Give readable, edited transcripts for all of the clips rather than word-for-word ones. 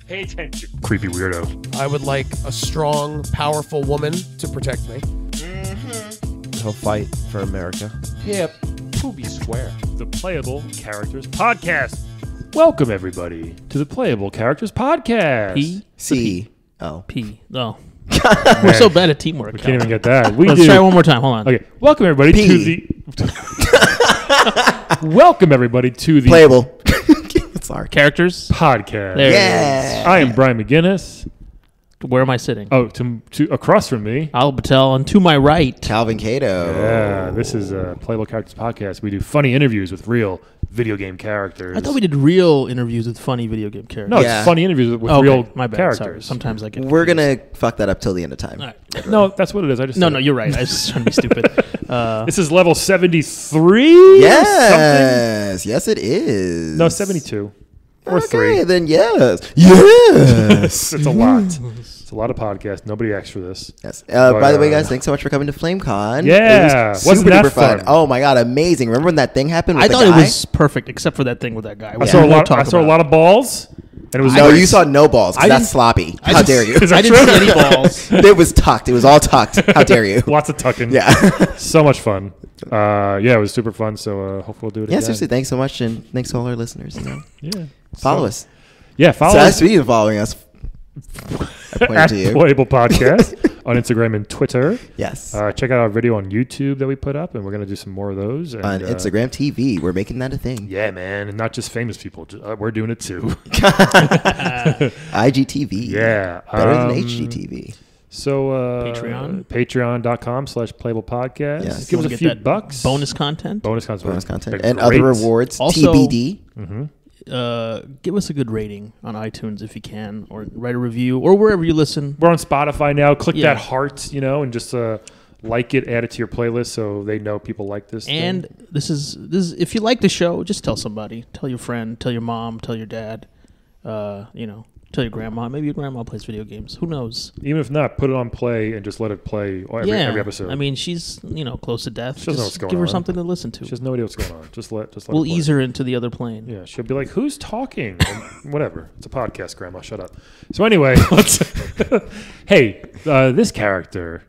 Pay attention. Creepy weirdo. I would like a strong, powerful woman to protect me. He'll fight for America. Hip. Poopy square. The Playable Characters Podcast. Welcome, everybody, to the Playable Characters Podcast. P-C. Oh. P. Oh. We're so bad at teamwork. We can't even get that. Let's try one more time. Hold on. Okay. Welcome, everybody, to the... Welcome, everybody, to the... Playable. Sorry. Characters. Podcast. There Yeah. I am Brian McGinnis. Where am I sitting? Oh, to across from me. Al Patel, and to my right. Calvin Cato. Yeah, this is a Playable Characters Podcast. We do funny interviews with real video game characters. I thought we did real interviews with funny video game characters. No, Yeah. it's funny interviews with Okay, real my bad. characters. Sorry. Sometimes I get We're confused. going to fuck that up till the end of time. All right. No, that's what it is. I just No, said no, it. you're right. I was just trying to be stupid. This is level 73? Yes. Yes, it is. No, 72. Or okay, 3. then yes. Yes. It's a lot. It's a lot of podcasts. Nobody asked for this. Yes. By the way, guys, thanks so much for coming to FlameCon. Yeah. It was Wasn't super that duper fun. fun? Oh my god, amazing! Remember when that thing happened? With I the thought guy? it was perfect, except for that thing with that guy. I saw a lot of balls. And it was No, great. you saw no balls. 'Cause I that's didn't- sloppy. I How just- dare you? Is that I didn't true? see any balls. It was tucked. It was all tucked. How dare you? Lots of tucking. Yeah. So much fun. Yeah, it was super fun. So hopefully we'll do it Yeah, again. seriously, thanks so much, and thanks to all our listeners. You know, Yeah. follow us. Yeah, follow So us. that's speaking of following us. I pointed At to you. Playable Podcast on Instagram and Twitter. Yes. Check out our video on YouTube that we put up, and we're going to do some more of those. And, On Instagram TV, we're making that a thing. Yeah, man. And not just famous people. We're doing it too. IGTV. Yeah. Better than HGTV. So Patreon? Patreon.com/Playable Podcast. Yes. Give us Wanna a get few that bucks. Bonus content. Bonus content. Bonus content. They're And other great. rewards. Also- TBD. Give us a good rating on iTunes if you can, or write a review, or wherever you listen. We're on Spotify now. Click Yeah. that heart, and just like it, add it to your playlist so they know people like this. And thing. this is if you like the show, just tell somebody. Tell your friend, tell your mom, tell your dad, tell your grandma. Maybe your grandma plays video games. Who knows? Even if not, put it on play and just let it play every episode. I mean, she's close to death. She doesn't know what's Just going give her on. something to listen to. She has no idea what's going on. Just let We'll it play. ease her into the other plane. Yeah, she'll be like, "Who's talking?" And whatever. It's a podcast, Grandma. Shut up. So anyway, hey, this character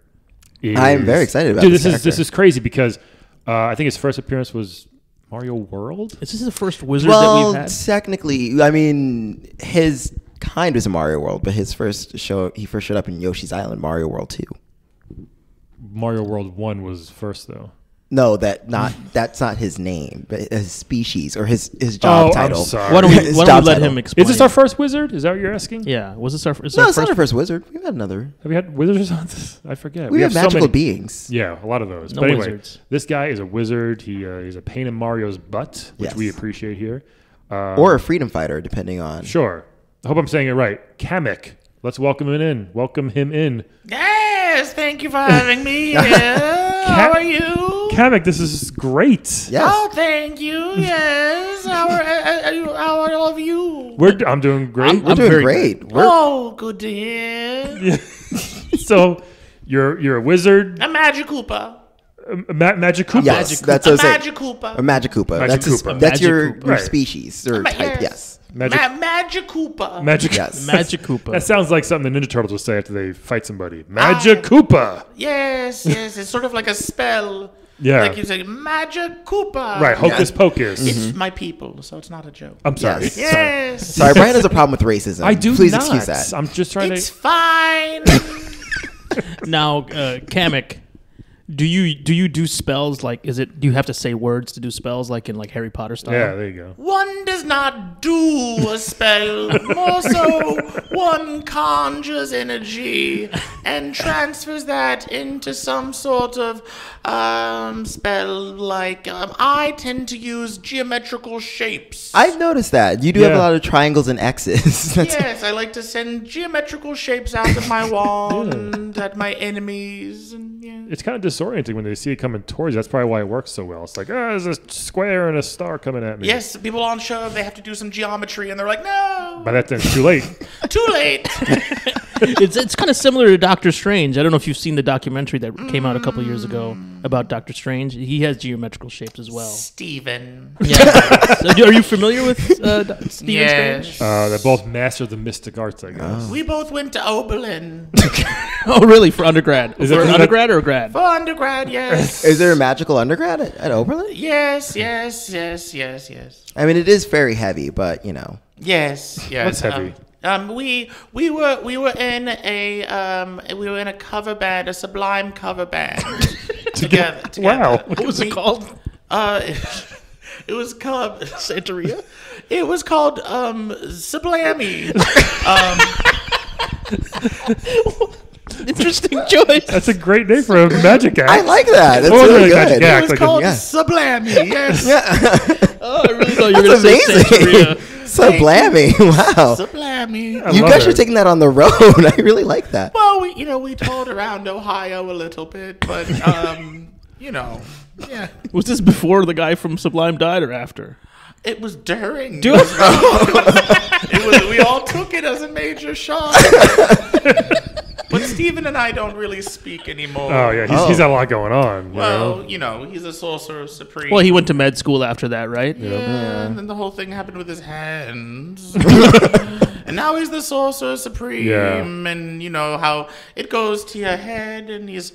is. I am very excited about Dude, this this is crazy because I think his first appearance was Mario World. Is this the first wizard that Well, we've had? technically, I mean, his kind was in Mario World, but he first showed up in Yoshi's Island, Mario World 2. Mario World 1 was first though. No, that's not his name, but his species or his job title. I'm sorry. Why don't His we job let title. him explain? Is this our first wizard? Is that what you're asking? Yeah. Was this our? Is No, our it's not first? our first wizard. We've had another. Have we had wizards on this? I forget. We have so magical many. beings. Yeah, a lot of those. No But anyway, wizards. this guy is a wizard. He's a pain in Mario's butt, which Yes. we appreciate here. Or a freedom fighter, depending on. Sure. I hope I'm saying it right. Kamek. Let's welcome him in. Welcome him in. Yes, thank you for having me here. How are you? Kamek, this is great. Yes. Oh, thank you. Yes. How are all of you? I'm doing great. We're doing very great. Oh, good to hear. So you're a wizard. A Magikoopa. Magikoopa. Yes, that's A what I'm saying. Magikoopa. A Magikoopa. Magikoopa. That's your Magikoopa. Right. species or type. Yes. Magikoopa. Magic. Yes. Magikoopa. That sounds like something the Ninja Turtles would say after they fight somebody. Magikoopa. Yes. It's sort of like a spell. Yeah. Like you say, Magikoopa. Right. Hocus pocus. It's my people, so it's not a joke. I'm sorry. Yes. Sorry. Yes. Sorry, Brian has a problem with racism. I do Please not. excuse that. I'm just trying It's to. fine. Now, Kamek, do you do spells like? Do you have to say words to do spells like in like Harry Potter style? Yeah, there you go. One does not do a spell. More so, one conjures energy and transfers that into some sort of spell. Like, I tend to use geometrical shapes. I've noticed that. You do have a Yeah. lot of triangles and X's. That's- Yes, I like to send geometrical shapes out of my wand at my enemies. And yeah. It's kind of disorienting when they see it coming towards you. That's probably why it works so well. It's like, there's a square and a star coming at me. Yes, people on show, they have to do some geometry, and they're like, no, By that time, it's too late. Too late. It's kind of similar to Doctor Strange. I don't know if you've seen the documentary that came out a couple years ago about Doctor Strange. He has geometrical shapes as well. Steven. Yeah. So, are you familiar with Stephen Strange? They're both masters of the mystic arts, I guess. Oh. We both went to Oberlin. Oh, really? For undergrad? Is For it- undergrad or grad? For undergrad, yes. Is there a magical undergrad at Oberlin? Yes. I mean, it is very heavy, but you know. Yes. What's heavy? We were in a cover band, a Sublime cover band together. Wow. What was it called? It was called Santeria? It was called Sublammy. Interesting choice. That's a great name for a magic act. I like that. That's Oh, really magic good. act. It was like called yeah. Sublammy. Yes. Oh, I really thought you were going That's to say amazing. Santeria. So blammy. Wow. Sublammy. I You love guys it. should taking that on the road. I really like that. Well, we toured around Ohio a little bit, but yeah. Was this before the guy from Sublime died or after? It was during. Dude. We all took it as a major shock. But Steven and I don't really speak anymore. Oh, yeah. He's got a lot going on. Well, he's a sorcerer supreme. Well, he went to med school after that, right? Yeah, and then the whole thing happened with his hands. And now he's the sorcerer supreme. Yeah. And you know how it goes to your head, and he's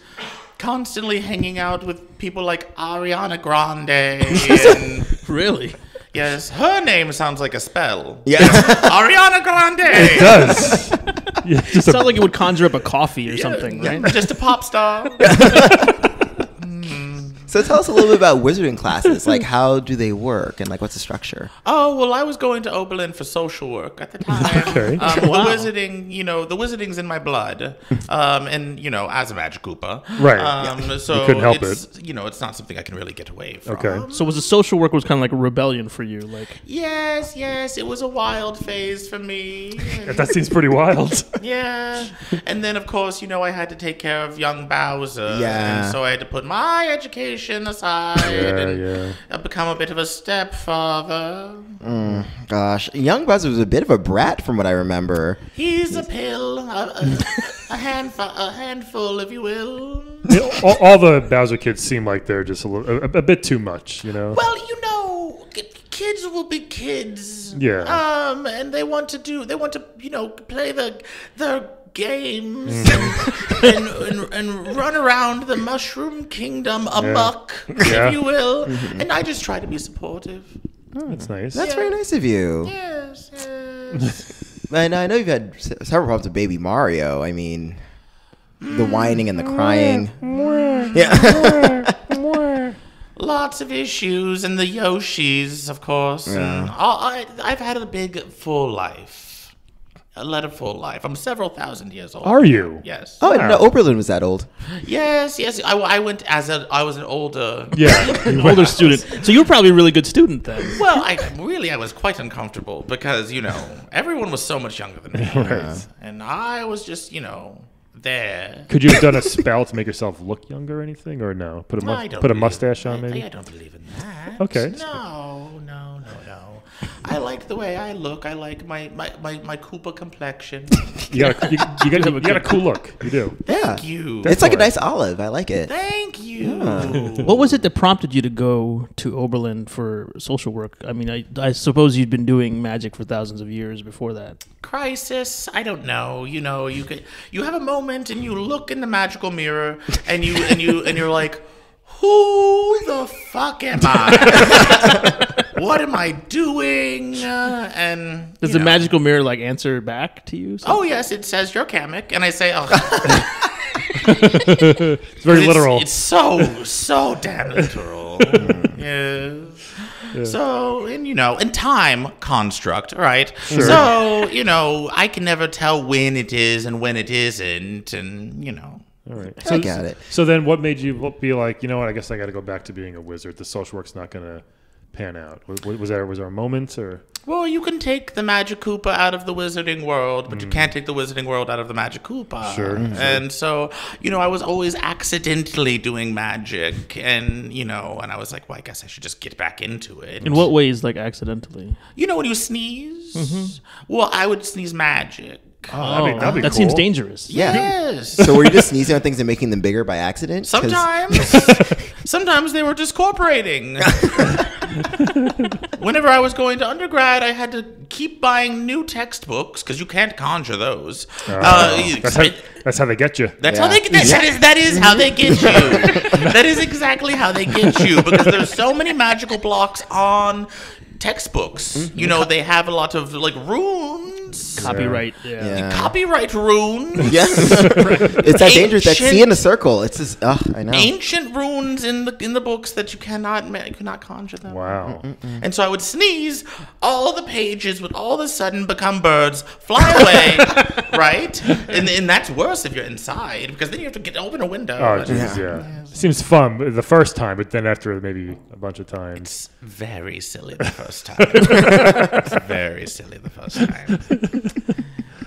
constantly hanging out with people like Ariana Grande. And Really? yes, her name sounds like a spell. Yeah. Ariana Grande. It does. Yeah, just Sounds like it would conjure up a coffee or something, right? Just a pop star. So tell us a little bit about wizarding classes. Like, how do they work, and like, what's the structure? Oh, well, I was going to Oberlin for social work at the time. Okay. The Wow. wizarding, the wizarding's in my blood. And, as a Magikoopa. Right. So You couldn't help it's, it's not something I can really get away from. Okay. So was the social work was kind of like a rebellion for you, like Yes, it was a wild phase for me. That seems pretty wild. Yeah. And then, of course, I had to take care of young Bowser. Yeah. And so I had to put my education aside and become a bit of a stepfather. Gosh, young Buzzer was a bit of a brat, from what I remember. He's a pill, a handful, if you will. All the Bowser kids seem like they're just a bit too much, Well, kids will be kids. Yeah. And they want to play their games and run around the Mushroom Kingdom amok, Yeah. if you will. And I just try to be supportive. Oh, that's nice. That's very nice of you. Yes. And I know you've had several problems with Baby Mario. I mean, the whining and the crying. Yeah. Lots of issues, and the Yoshis, of course. And I've had a big full life. I led a full life. I'm several thousand years old. Are you? Yes. Oh, I didn't know Oberlin was that old. Yes. I went I was an older. Yeah. older student. So you were probably a really good student then. Well, I was quite uncomfortable because everyone was so much younger than me, Right. and I was just there. Could you have done a spell to make yourself look younger or anything, or no? Put I don't a believe mustache in on, that. maybe? I don't believe in that. Okay. No. I like the way I look. I like my Koopa complexion. You got a cool look. You do. Thank you. It's like a Definitely. nice olive. I like it. Thank you. What was it that prompted you to go to Oberlin for social work? I mean, I suppose you'd been doing magic for thousands of years before that. Crisis. I don't know. You have a moment and you look in the magical mirror and you're like, who the fuck am I? What am I doing? And Does the magical mirror like answer back to you? Oh yes, it says you're Kamek, and I say, oh. It's very literal. It's so damn literal. Yes. Yeah. So, and time construct, right? Sure. So, I can never tell when it is and when it isn't, and. All right. I got it. So then what made you be like, I guess I got to go back to being a wizard. The social work's not going to pan out? Was there a moment or? Well, you can take the Magikoopa out of the wizarding world, but you can't take the wizarding world out of the Magikoopa. Sure. And so, I was always accidentally doing magic, and I was like, well, I guess I should just get back into it. In what ways, like accidentally? When you sneeze? Well, I would sneeze magic. Oh, that'd be that cool. seems dangerous. Yeah. Yes. So were you just sneezing on things and making them bigger by accident? 'Cause- Sometimes they were discorporating. Whenever I was going to undergrad, I had to keep buying new textbooks because you can't conjure those. That's how they get you. That's Yeah. how they get. That is how they get you. That is exactly how they get you because there's so many magical blocks on textbooks. They have a lot of like runes. Copyright. Yeah. Copyright runes. Yeah. It's that dangerous. That Ancient- C in a circle. It's just, I know. Ancient runes in the books that you cannot conjure them. Wow. And so I would sneeze, all the pages would all of a sudden become birds, fly away, right? And that's worse if you're inside because then you have to open a window. Oh, Jesus, yeah. Seems fun the first time, but then after maybe a bunch of times. It's very silly the first time. It's very silly the first time.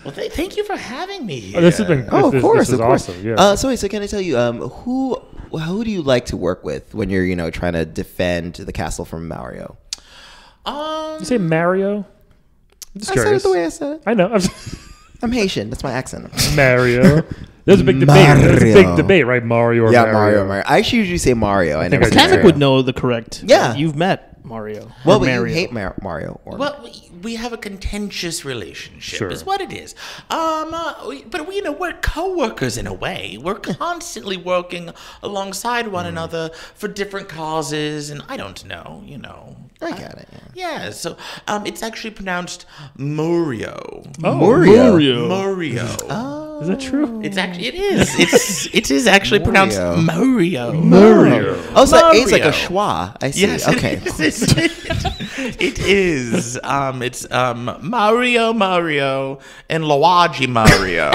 Well, thank you for having me here. Oh, this has been. Oh, of course, this is of course. awesome. Yeah. So can I tell you, who do you like to work with when you're, trying to defend the castle from Mario? Did you say Mario? I'm just I said curious. it the way I said it. I know. I'm Haitian. That's my accent. Mario. There's a big debate. There's a big debate, right? Mario or Mario. Mario. I actually usually say Mario. I never I say did. Kamek Mario. would know the correct. Yeah. You've met Mario. Well, Or but Mario. you hate Mario. Or Well, we have a contentious relationship, Sure. is what it is. But we're co-workers in a way. We're constantly working alongside one another for different causes, and I don't know, I got it. Yeah. Yeah, so it's actually pronounced Mario. Mario. Mario. Is that true? It is. It is actually pronounced Mario. Mario. Oh, so that A's like a Mario. schwa. I see. Yes. Okay. It is. It's Mario, and Luigi Mario.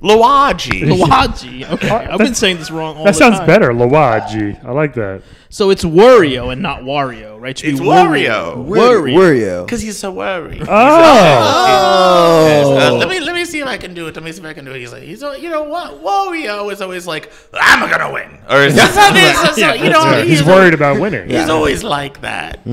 Luigi. Luigi. Okay. I've been saying this wrong all That the sounds time. better. Luigi. I like that. So it's Wario and not Wario, right? It should It's be Wario. Wario. Because he's so worried. Oh. Yes. Let me see if I can do it. He's what? Wario is always like, I'm gonna win, or He's worried about winning. He's always like that.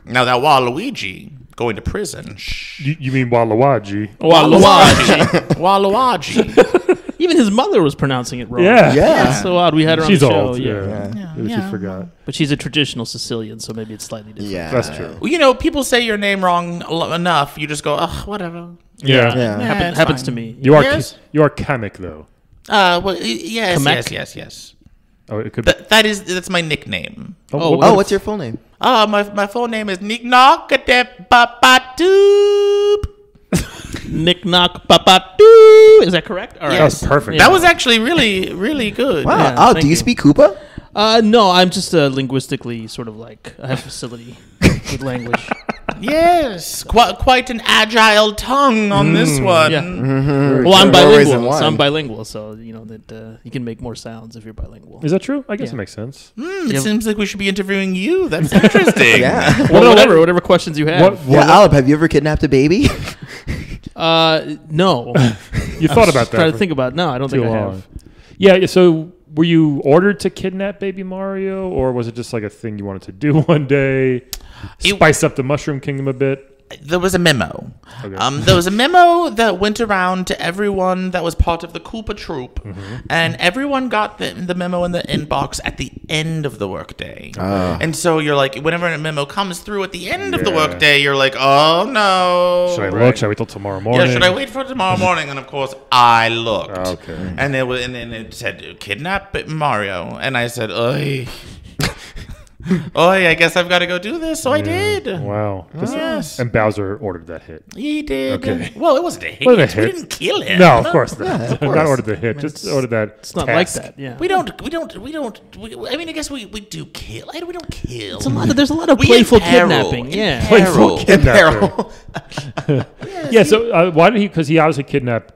Now that Waluigi going to prison. You mean Waluigi? Waluigi. Waluigi. Even his mother was pronouncing it wrong. Yeah. That's so odd. We had her on She's the show. old. Yeah. Maybe she forgot. But she's a traditional Sicilian, so maybe it's slightly different. Yeah. That's true. Well, people say your name wrong enough, you just go, whatever. Yeah. Yeah. It's Happens fine. to me. You are Yes? you are Kamek though. Yes. Oh, it could be. That's my nickname. Oh, what's your full name? My full name is Nick Knock Doop. Nick knock papa doo. Is that correct? All right. That was perfect. Yeah. That was actually really, really good. Wow. Yeah, Oh, thank do you you. speak Koopa? No, I'm just linguistically sort of like I have facility with language. Yes, quite an agile tongue on this one. Yeah. Mm-hmm. Well, I'm Always in bilingual. So one. I'm bilingual, so you know that you can make more sounds if you're bilingual. Is that true? I guess Yeah. it makes sense. It seems like we should be interviewing you. That's interesting. Yeah. Well, whatever questions you have. Yeah, Alep, have you ever kidnapped a baby? No. You thought about that? Trying to for think about. No, I don't too think I long. have. Yeah. So, were you ordered to kidnap Baby Mario, or was it just like a thing you wanted to do one day? Spice up the Mushroom Kingdom a bit. There was a memo. Okay. There was a memo that went around to everyone that was part of the Koopa troop, and everyone got the memo in the inbox at the end of the workday. And so you're like, whenever a memo comes through at the end of the Yeah. workday, you're like, oh no. Should I look? Should I wait till tomorrow morning? Yeah, should I wait for tomorrow morning? And of course, I looked. Okay. And it was, and then it said kidnap Mario, and I said, "Oy, oy, I guess I've got to go do this." So I did. Wow. Yes, And Bowser ordered that hit. he did. Okay. Well, it wasn't a hit. Wasn't a hit. We didn't kill him. No, of course not. Yeah, of Not course. ordered the hit. Just ordered that. It's not task. like that. Yeah. We don't. I mean, I guess we do kill. We don't kill. There's a lot of We playful imperil. kidnapping. Yeah. Imperil. Kidnapper. Yeah. So why did he? Because he obviously kidnapped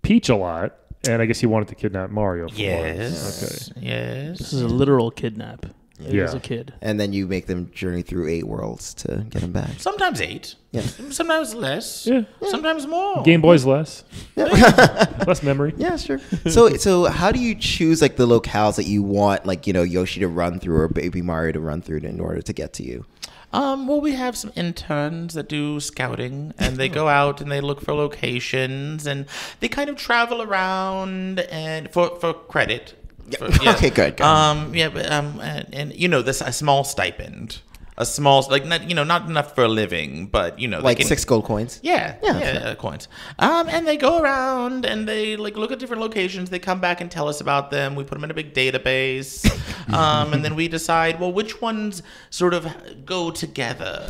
Peach a lot, and I guess he wanted to kidnap Mario. For Yes. Okay. Yes. This is a literal kidnap. Yeah. as a kid. And then you make them journey through 8 worlds to get him back. Sometimes 8. Yeah. Sometimes less. Yeah. Sometimes more. Game Boy's less. Less memory. Yeah, sure. So how do you choose like the locales that you want, like, you know, Yoshi to run through or Baby Mario to run through in order to get to you? Well, we have some interns that do scouting, and they go out and they look for locations, and they kind of travel around and for credit. Okay, good. And you know, this a small stipend, a small not enough for a living, but you know, Like they can, 6 gold coins. Yeah, coins. And they go around and they like look at different locations. They come back and tell us about them. We put them in a big database, and then we decide, well, which ones sort of go together.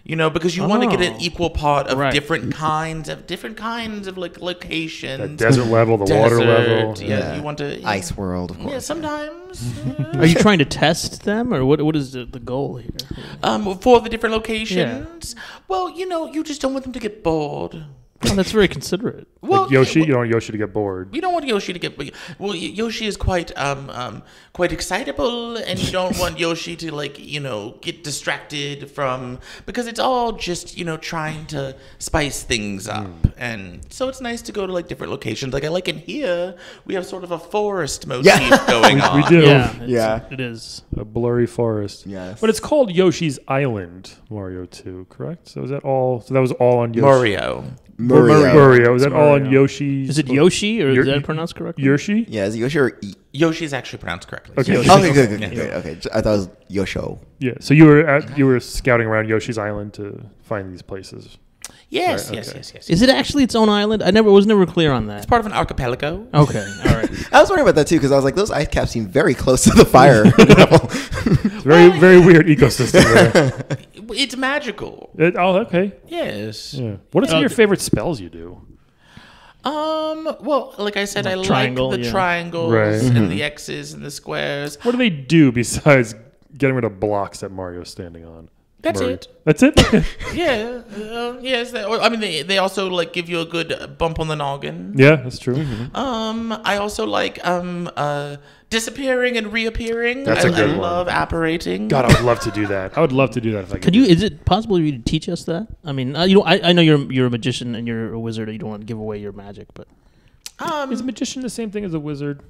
You know, because you want to get an equal part of different kinds of like locations. The desert level, the water level. Yeah, you want to Ice world, of course. Yeah, sometimes. Are you trying to test them, or what is the goal here? For the different locations. Well, you know, you just don't want them to get bored. Oh, that's very considerate. Well, Like Yoshi, you don't want Yoshi to get bored. You don't want Yoshi to get Yoshi is quite excitable, and you don't want Yoshi to like, you know, get distracted from, because it's all just, you know, trying to spice things up. And so it's nice to go to like different locations. Like I like in here we have sort of a forest motif going on. We do. Yeah, it is. A blurry forest. Yes. But it's called Yoshi's Island, Mario 2, correct? So is that all? So that was all on Yoshi. Mario. Mario. Is that all on Mario. Yoshi's? Is it Yoshi, or is that pronounced correctly? Yoshi? Yeah, is it Yoshi or Yoshi is actually pronounced correctly. Okay. Okay, good. Okay, I thought it was Yosho. Yeah. So you were scouting around Yoshi's Island to find these places. Yes, Right, yes, okay. yes. Is it actually its own island? I was never clear on that. It's part of an archipelago. Okay, all right. I was wondering about that too because I was like, those ice caps seem very close to the fire level. It's very weird ecosystem there. It's magical. Okay. Yes. Yeah. What are some of your favorite spells you do? Well, like I said, I triangle, like the yeah. triangles Right. and the X's and the squares. What do they do besides getting rid of blocks that Mario's standing on? That's Mario. it. That's it? Yeah. Yes. They also like give you a good bump on the noggin. Yeah, that's true. I also like disappearing and reappearing. That's a good I one. love apparating. God, I would love to do that. I would love to do that if I could. Could you? Is it possible for you to teach us that? I mean, I know you're a magician and you're a wizard. And you don't want to give away your magic, but Is a magician the same thing as a wizard?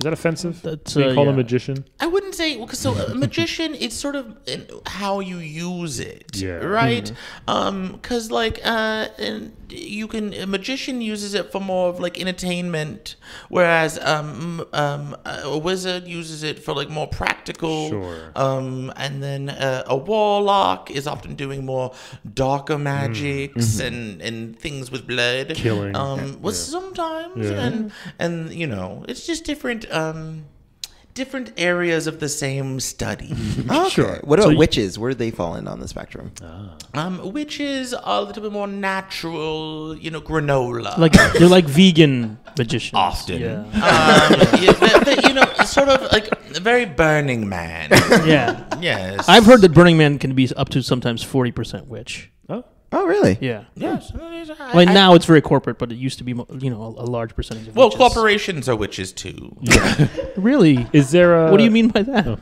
Is that offensive? That's, Being called yeah. a magician? I wouldn't say because so a magician. It's sort of how you use it, Yeah. right? Because and a magician uses it for more of like entertainment, whereas a wizard uses it for like more practical. Sure. And then a warlock is often doing more darker magics and things with blood, Killing. Sometimes, Yeah. and you know, it's just different areas of the same study. Okay. Sure. What about So witches? Where do they fall in on the spectrum? Which is a little bit more natural, you know, granola. like they're like vegan magicians. Often. Yeah. you know, sort of like a very Burning Man. Yeah. Yes. I've heard that Burning Man can be up to sometimes 40% witch. Oh. Oh, really? Yeah. Yes. Well, now it's very corporate, but it used to be, a large percentage of Well, witches. corporations are witches too. Really? Is there a... What do you mean by that?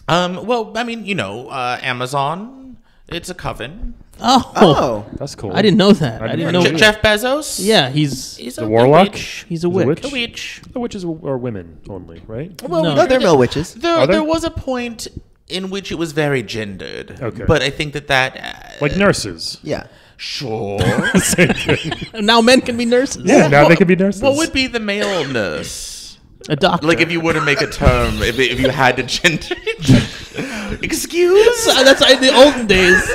Well, I mean, you know, Amazon, it's a coven. Oh. That's cool. I didn't know that. I didn't know. Jeff Bezos. Yeah, he's He's The a warlock? witch. he's a Is it witch. A witch. The witches are women only, right? Well, No. No, they're male witches. Are there? There was a point in which it was very gendered. Okay. But I think that Like nurses. Yeah. sure. Same thing. Now men can be nurses. Yeah, now they could be nurses. What would be the male nurse? A doctor. Like if you were to make a term, if you had to gender. Excuse? That's in the olden days.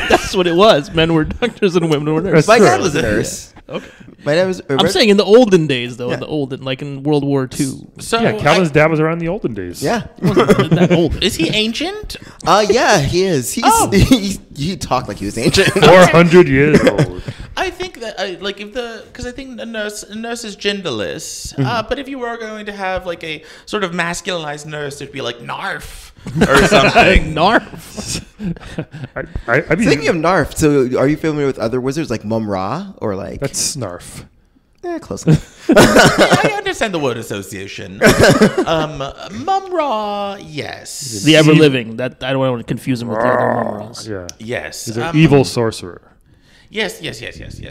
That's what it was. Men were doctors and women were nurses. My Sure. dad was a nurse. Okay. My dad was. I'm saying in the olden days, though, Yeah. in the olden, like in World War II. So Yeah, Calvin's dad was around in the olden days. Yeah. That old. is he ancient? Yeah, he is. He talked like he was ancient. 400 years old. I think that because I think a nurse is genderless. But if you were going to have like a sort of masculinized nurse, it'd be like Narf or something. Narf. I mean, Speaking of Narf, so are you familiar with other wizards like Mum Ra or like? that's Snarf. Close enough. I understand the word association. Mumra, yes. The ever living. That I don't want to confuse him with the other Mumras. Yeah. Yes. He's an evil sorcerer. Yes. You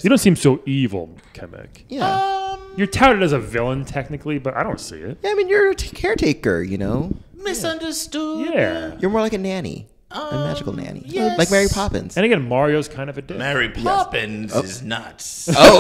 don't seem so evil, Kamek. Yeah. You're touted as a villain, technically, but I don't see it. Yeah, I mean, you're a caretaker, you know? Misunderstood. Yeah. You're more like a nanny. A magical nanny. yes. Like Mary Poppins. And again, Mario's kind of a dick. Mary Poppins is nuts. Oh.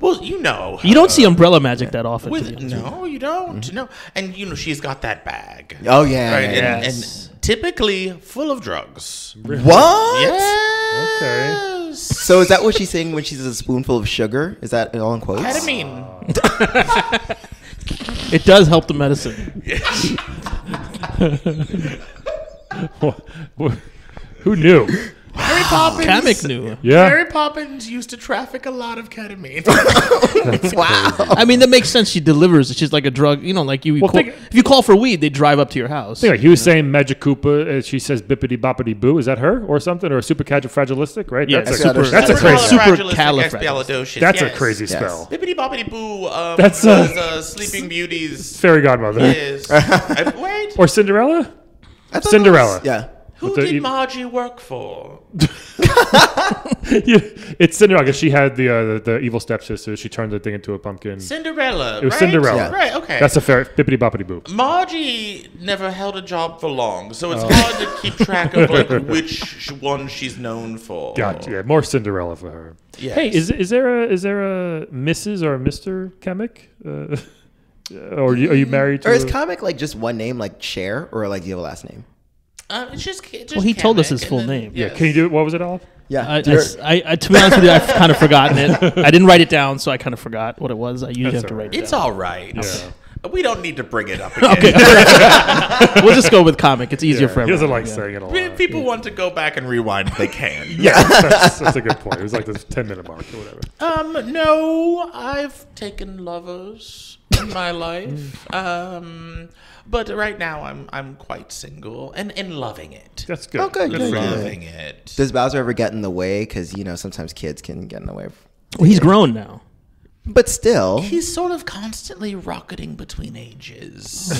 Well, you know. You don't see umbrella magic that often. to be honest. No, you don't. No. And, she's got that bag. Oh, yeah. Right? yeah. Yes. And typically full of drugs. What? Yes. Okay. So is that what she's saying when she says a spoonful of sugar? Is that all in quotes? Ketamine. It does help the medicine. Who knew? Mary Poppins. Kamek knew. Yeah. Mary Poppins used to traffic a lot of ketamine. Wow. I mean, that makes sense. She delivers it. She's like a drug. You know, like you. Well, Call, think- if you call for weed, they drive up to your house. Think like he was saying Magikoopa, she says bippity boppity boo. Is that her or something? Or supercalifragilistic, right? Yeah, That's super- a crazy. Supercalifragilistic. That's a crazy spell. Bippity boppity boo. That's, was, Sleeping Beauty's. Fairy godmother. Is. Wait. Or Cinderella? I thought Cinderella. that was- yeah. Who With the did e- Margie work for? It's Cinderella because she had the evil stepsister. She turned the thing into a pumpkin. Cinderella. It was right? Cinderella. Yeah. Right. Okay. That's a fair bippity boppity boo. Margie never held a job for long, so it's hard to keep track of like which one she's known for. Gotcha. Yeah, more Cinderella for her. Yes. Hey, is there a Mrs. or a Mr. Kamek? Or are you married to? Or is Kamek like just one name, like Cher, or like do you have a last name? It's just Well, he told us Kamek, his full and then- name. Yeah, yes. can you do it? What was it, Olive? Yeah. To be honest with you, I've kind of forgotten it. I didn't write it down, so I kind of forgot what it was. I usually That's have to all write right. it It's down. all right. Yeah. We don't need to bring it up again. Okay. We'll just go with Kamek. It's easier for He doesn't everyone. like saying it a If lot. people want to go back and rewind, they can. Yeah, that's a good point. It was like this 10-minute mark or whatever. No, I've taken lovers in my life. But right now I'm quite single and loving it. That's good. Oh, good, Good good, for you. good. Loving it. Does Bowser ever get in the way? Because, you know, sometimes kids can get in the way. Well, he's grown now. But still. He's sort of constantly rocketing between ages.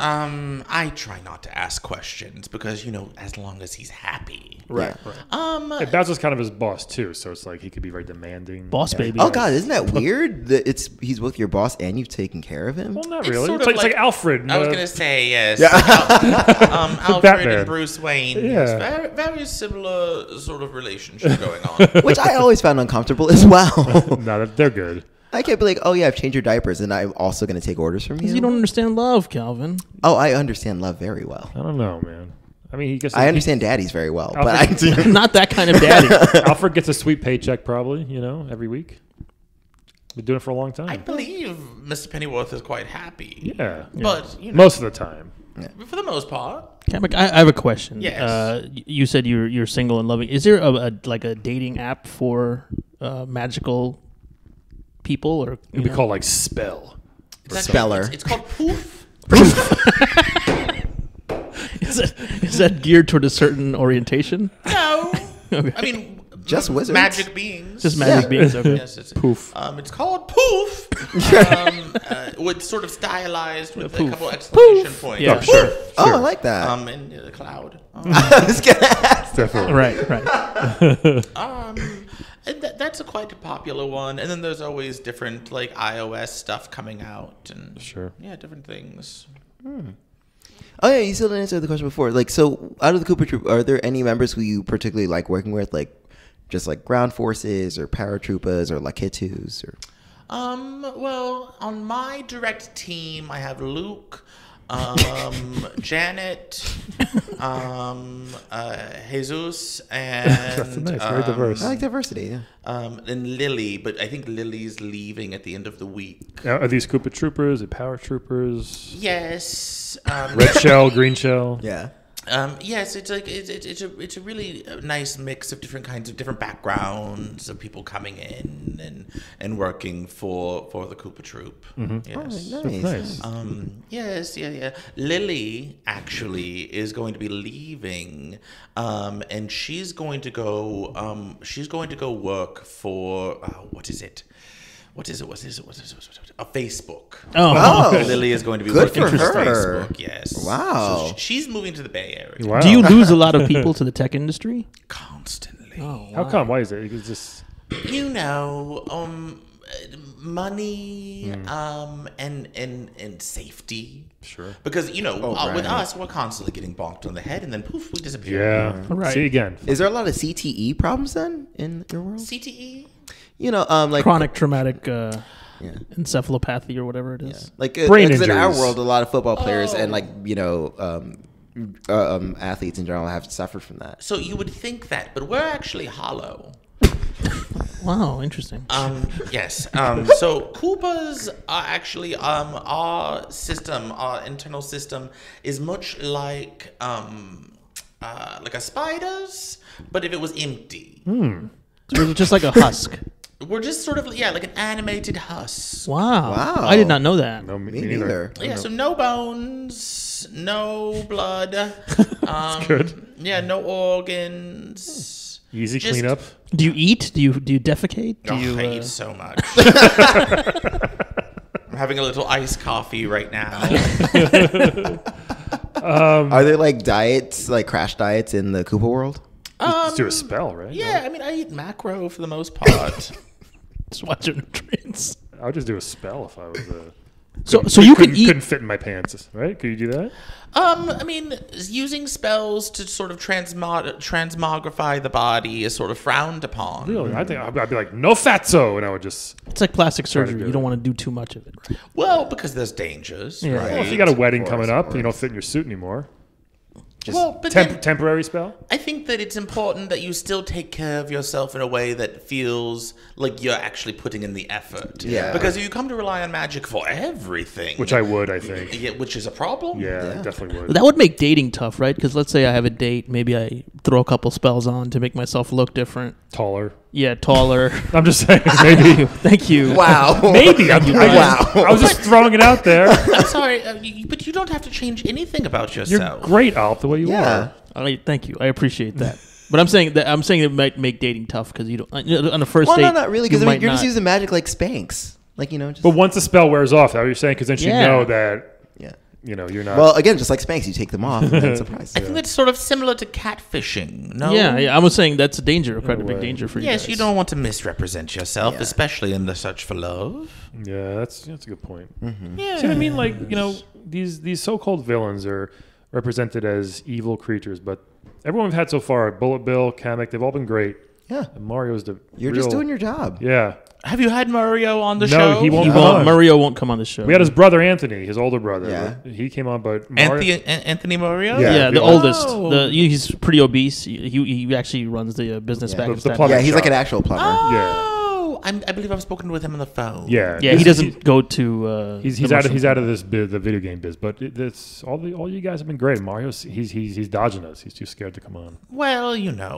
I try not to ask questions because, as long as he's happy. Right. Yeah, Bowser's kind of his boss too, so it's like he could be very demanding. Boss baby. Oh, God, isn't that weird? That he's with your boss and you've taken care of him? Well, not It's really. sort It's of like, it's like Alfred. I was going to say, yes. Yeah. Alfred Batman. and Bruce Wayne. Yeah. Yes, very, very similar sort of relationship going on. Which I always found uncomfortable as well. No, they're good. I can't be like, oh, yeah, I've changed your diapers and I'm also going to take orders from you. You don't understand love, Calvin. Oh, I understand love very well. I don't know, man. I mean, I understand daddies very well, but Alfred- Not that kind of daddy. Alfred gets a sweet paycheck probably, every week. Been doing it for a long time. I believe Mr. Pennyworth is quite happy. Yeah. But, Most of the time. for the most part. Kamek, I have a question. Yes. You said you're single and loving. Is there a dating app for magical people, or It'd be called like Spell. It's actually- Speller. It's called Poof. is that geared toward a certain orientation? No. Okay. I mean, Just wizards. magic beings. Just magic Yeah. beings. Okay. Yes, it's Poof. It's called Poof. With sort of stylized with a Poof. couple exclamation points. Yeah. Oh, sure. Oh, I like that. In the cloud. I was gonna ask. Definitely. Right. And that's a quite a popular one. And then there's always different like iOS stuff coming out and Sure. yeah, different things. Oh, yeah, you still didn't answer the question before. Like, so out of the Cooper Troop, are there any members who you particularly like working with? Like, just like ground forces or paratroopers or Lakitus or... Well, on my direct team, I have Luke, Janet, Jesus, and That's nice. Very diverse. I like diversity, yeah. and Lily, but I think Lily's leaving at the end of the week. Now, are these Koopa Troopers? Are Power Troopers? Yes. Red shell, green shell? Yeah. Yes, it's like it's a really nice mix of different kinds of different backgrounds of people coming in and working for the Koopa Troop. Yes. Oh, nice. Yes, yeah. Lily actually is going to be leaving, and she's going to go work for what is it? What is it? A Facebook. Oh, Lily is going to be Good working for for her. Facebook. Yes. Wow. So she's moving to the Bay Area Wow. do you lose a lot of people to the tech industry? constantly. Oh, How come? Why is it? It's just You know, money, and safety. sure. Because with right. us, we're constantly getting bonked on the head, and then poof, we disappear. Yeah. Right. See again. Is there a lot of CTE problems then in your world? CTE. Like Chronic traumatic yeah. encephalopathy or whatever it is. Like Brain because in our injuries. world, a lot of football players and athletes in general have suffered from that. So you would think that, but we're actually hollow. Wow, interesting. Yes. So Koopas are actually our system, our internal system is much like a spider's, but if it was empty. So just like a husk. We're just sort of like an animated husk. Wow. Wow. I did not know that. No, Me neither. Yeah, so no bones, no blood. good. Yeah, no organs. Easy Just- cleanup. Do you eat? Do you defecate? Do Oh, you? I eat so much. I'm having a little iced coffee right now. Are there like diets, like crash diets in the Koopa world? Just do a spell, right? Yeah, I mean, I eat macro for the most part. Just watch your nutrients. I would just do a spell if I was So you could couldn't eat. fit in my pants, right? Could you do that? I mean, using spells to sort of transmogrify the body is sort of frowned upon. Really? I think I'd be like, no fatso, and I would just. It's like plastic surgery. do You don't it. want to do too much of it. Well, because there's dangers, Yeah. right? Well, if you got a wedding Of coming course, up, you don't fit in your suit anymore. Just Well, but then Temporary spell. I think that it's important that you still take care of yourself in a way that feels like you're actually putting in the effort. Yeah. Because if you come to rely on magic for everything, Which I would, I think. yeah, which is a problem. Yeah, I definitely would. That would make dating tough, right? Because let's say I have a date, maybe I throw a couple spells on to make myself look different. Taller. Yeah, taller. I'm just saying, maybe. Thank you. wow. Maybe. I Wow. was just throwing it out there. I'm sorry, but you don't have to change anything about You're yourself. great, Alp, the way you Yeah. are. Thank you. I appreciate that. But I'm saying it might make dating tough because you don't on the first Well, date. no, not really. Because you might you're just not- using magic like Spanx. Like, just. But once the spell wears off, that's what you're saying? Because then you Yeah. know that, yeah. you're not. Well, again, just like Spanx, you take them off and then surprise. I think that's sort of similar to catfishing. No. Yeah, I was saying that's a danger, quite a big way. danger for you. Yes, guys. you don't want to misrepresent yourself, Yeah. especially in the search for love. Yeah, that's a good point. Yeah. See what I mean? Like, these so-called villains are represented as evil creatures, but everyone we've had so far, Bullet Bill, Kamek, they've all been great. Yeah. And Mario's the You're real, just doing your job. Yeah. Have you had Mario on the No, show? he won't He come won't, on. Mario won't come on the show. We had his brother Anthony, his older brother. Yeah. He came on, but Mario, Anthony Mario? Yeah. Yeah, the Oh. oldest. He's pretty obese. He actually runs the business Yeah. back. The in Staten plumber. Yeah, Island. he's like shop. an actual plumber. Oh, I believe I've spoken with him on the phone. yeah. Yeah, he He's- doesn't go to. He's the out of mushroom he's out of thing. this biz, the video game biz, but it's all you guys have been great. Mario's he's dodging us. He's too scared to come on. Well,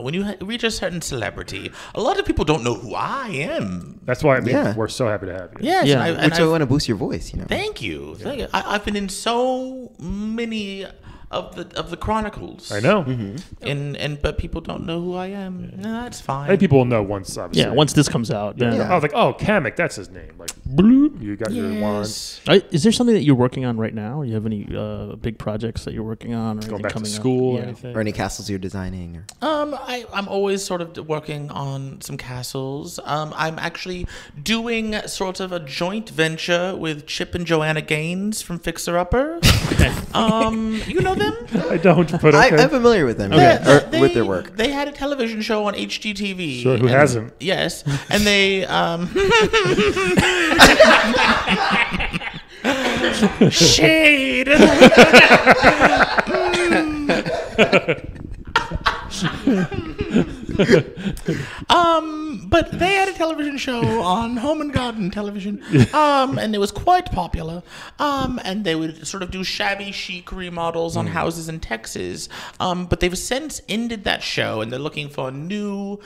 when you reach a certain celebrity, a lot of people don't know who I am. That's why Yeah. we're so happy to have you. Yes, Yeah. and Which I want to boost your voice, Thank you. Thank you. I've been in so many of the chronicles. I know. But people don't know who I am. No, that's fine. I think people will know once. Obviously. Yeah, once this comes out, then. Yeah. I was like, oh, Kamek, that's his name. Like, bloop, you got your wand. Yes. Is there something that you're working on right now? You have any big projects that you're working on? Or Going anything back to coming school up? or Yeah. anything. Or any castles you're designing. Or... I'm always sort of working on some castles. I'm actually doing sort of a joint venture with Chip and Joanna Gaines from Fixer Upper. You know them? I don't, but okay. I'm familiar with them. Okay. Or with their work. They had a television show on HGTV. Sure, who hasn't? Yes, and they shade. But they had a television show on Home and Garden television, and it was quite popular. And they would sort of do shabby chic remodels on houses in Texas. But they've since ended that show, and they're looking for a new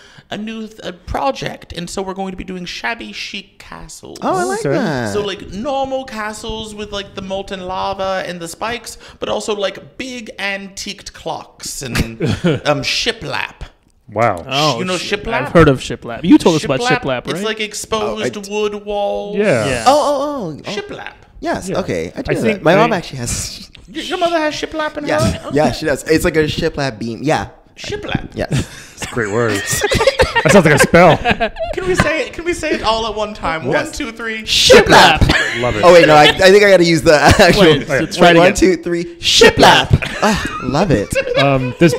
project. And so we're going to be doing shabby chic castles. Oh, I like that. So like normal castles with like the molten lava and the spikes, but also like big antiqued clocks and shiplap. Wow. Oh, You know shiplap? I've heard of shiplap. You told us about shiplap, right? It's like exposed wood walls. Yeah. Oh. Shiplap. Yes. Yeah. Okay. I do I know think that. My mom they- actually has. Your mother has shiplap in her? Yeah. Okay. Yeah, she does. It's like a shiplap beam. Yeah. Shiplap. Yeah. It's a great word. That sounds like a spell. Can we say it? Can we say it all at one time? Yes. 1, 2, 3. Shiplap. Love it. Oh wait, no. I think I got to use the actual. Wait, let's try it Wait, again. 1, 2, 3. Shiplap. Oh, love it. There's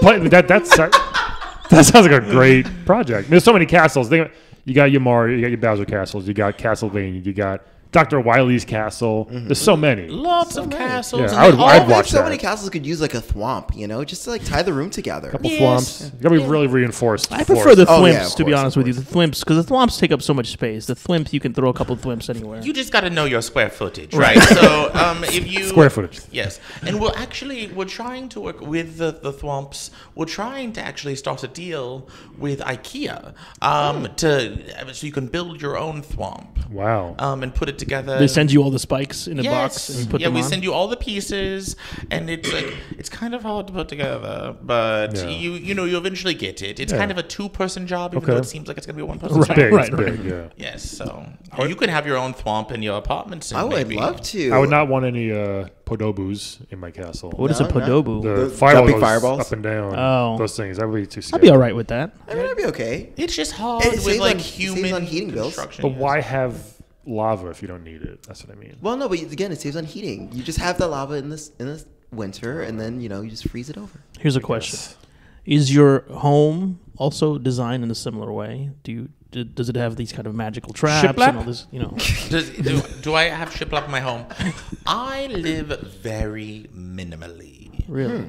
that sounds like a great project. There's so many castles. You got your Mario, you got your Bowser castles, you got Castlevania, you got Dr. Wily's castle. There's so many. Lots of castles. Yeah, and I would- they all I'd I feel like watch so that. many castles could use like a thwomp, just to like tie the room together. Couple Yes. thwomps. You gotta be really reinforced. I prefer the Oh, thwimps, yeah, of to be course, honest of with you. The thwimps, because the thwomps take up so much space. The thwimps, you can throw a couple of thwimps anywhere. You just got to know your square footage, right? So if you Square footage. yes, and we're trying to work with the thwomps. We're trying to actually start a deal with IKEA so you can build your own thwomp Wow. and put it together. They send you all the spikes in a box and you put them we on. send you all the pieces, and it's kind of hard to put together, but Yeah. you eventually get it. It's Yeah. kind of a 2-person job, even Okay. though it seems like it's gonna be a 1-person It's job. big. right, It's big, yeah. Yes, so you can have your own thwomp in your apartment soon. I would maybe. love to. I would not want any podobus in my castle. What is a No, no. podoboo? The The fireball jumping goes fireballs? up and down. Oh. Those things. That would be too scary. I'd be all right with that. I mean, that'd be okay. It's just hard It with saves like on- human saves on heating bills. construction. But yes. why have lava if you don't need it? That's what I mean. Well, no, but again, it saves on heating. You just have the lava in this winter, and then you just freeze it over. Here's a question: Is your home also designed in a similar way? Does it have these kind of magical traps Shiplap? and all this? Do I have shiplap in my home? I live very minimally. Really?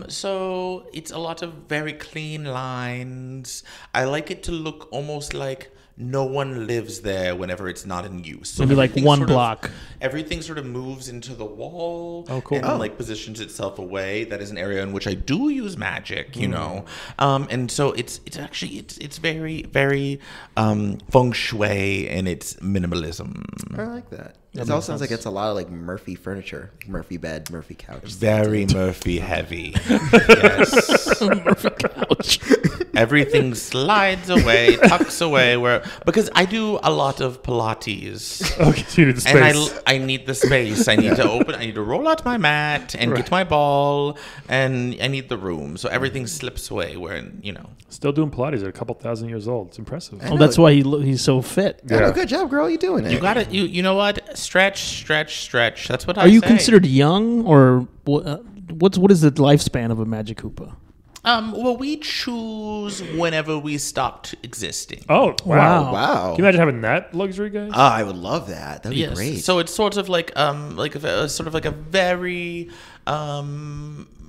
So it's a lot of very clean lines. I like it to look almost like no one lives there whenever it's not in use. So Maybe like everything one sort of- block. Everything sort of moves into the wall. Oh, cool. And like positions itself away. That is an area in which I do use magic, and so it's very, very feng shui in its minimalism. I like that. It all sounds like it's a lot of like Murphy furniture, Murphy bed, Murphy couch. Very Murphy heavy. Yes. Murphy couch. Everything slides away, tucks away, because I do a lot of Pilates. Okay, so you need the And space. I need the space. I need to roll out my mat and get my ball, and I need the room. So everything slips away Still doing Pilates at a couple thousand years old. It's impressive. Oh, that's why he's so fit. Oh, good job, girl. You doing it? you got it. You know what? Stretch. That's what I Are you say. considered young, or what is the lifespan of a Magikoopa? Well, we choose whenever we stopped existing. Oh, wow. Wow. Can you imagine having that luxury, guys? Oh, I would love that. That'd be great. So it's sort of like a very